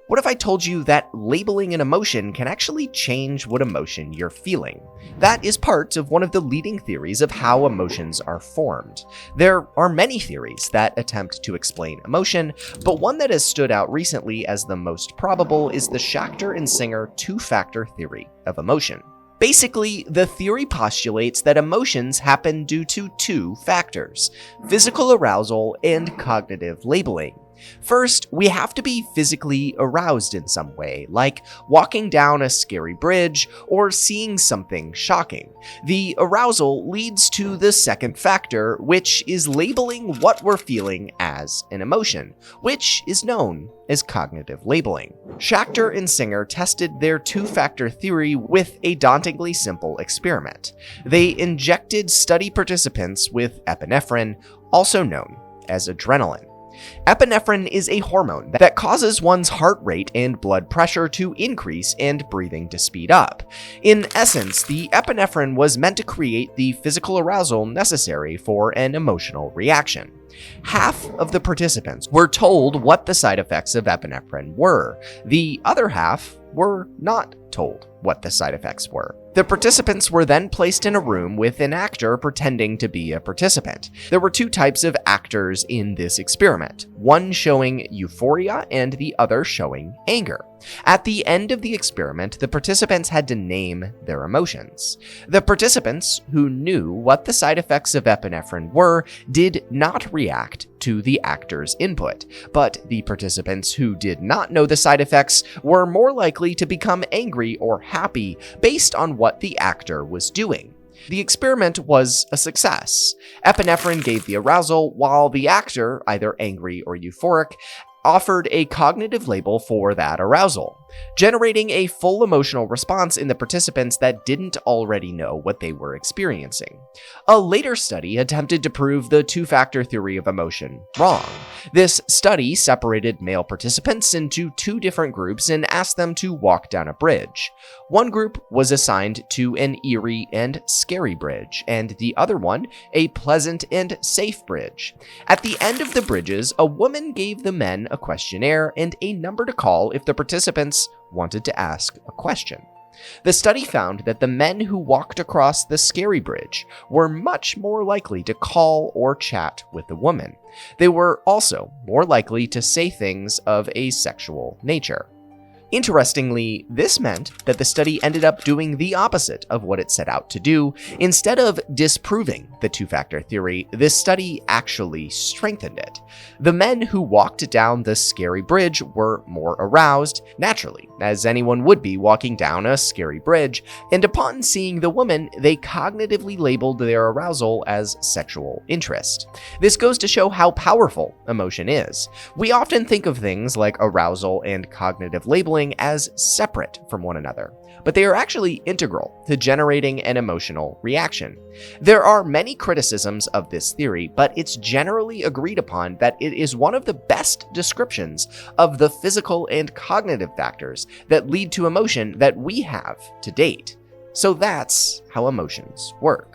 What if I told you that labeling an emotion can actually change what emotion you're feeling? That is part of one of the leading theories of how emotions are formed. There are many theories that attempt to explain emotion, but one that has stood out recently as the most probable is the Schacter and Singer two-factor theory of emotion. Basically, the theory postulates that emotions happen due to two factors: physical arousal and cognitive labeling. First, we have to be physically aroused in some way, like walking down a scary bridge or seeing something shocking. The arousal leads to the second factor, which is labeling what we're feeling as an emotion, which is known as cognitive labeling. Schacter and Singer tested their two-factor theory with a dauntingly simple experiment. They injected study participants with epinephrine, also known as adrenaline. Epinephrine is a hormone that causes one's heart rate and blood pressure to increase and breathing to speed up. In essence, the epinephrine was meant to create the physical arousal necessary for an emotional reaction. Half of the participants were told what the side effects of epinephrine were. The other half were not told what the side effects were. The participants were then placed in a room with an actor pretending to be a participant. There were two types of actors in this experiment, one showing euphoria and the other showing anger. At the end of the experiment, the participants had to name their emotions. The participants who knew what the side effects of epinephrine were did not react to the actor's input, but the participants who did not know the side effects were more likely to become angry or happy based on what the actor was doing. The experiment was a success. Epinephrine gave the arousal, while the actor, either angry or euphoric, offered a cognitive label for that arousal, generating a full emotional response in the participants that didn't already know what they were experiencing. A later study attempted to prove the two-factor theory of emotion wrong. This study separated male participants into two different groups and asked them to walk down a bridge. One group was assigned to an eerie and scary bridge, and the other one a pleasant and safe bridge. At the end of the bridges, a woman gave the men a questionnaire and a number to call if the participants wanted to ask a question. The study found that the men who walked across the scary bridge were much more likely to call or chat with the woman. They were also more likely to say things of a sexual nature. Interestingly, this meant that the study ended up doing the opposite of what it set out to do. Instead of disproving the two-factor theory, this study actually strengthened it. The men who walked down the scary bridge were more aroused, naturally, as anyone would be walking down a scary bridge, and upon seeing the woman, they cognitively labeled their arousal as sexual interest. This goes to show how powerful emotion is. We often think of things like arousal and cognitive labeling as separate from one another, but they are actually integral to generating an emotional reaction. There are many criticisms of this theory, but it's generally agreed upon that it is one of the best descriptions of the physical and cognitive factors that lead to emotion that we have to date. So that's how emotions work.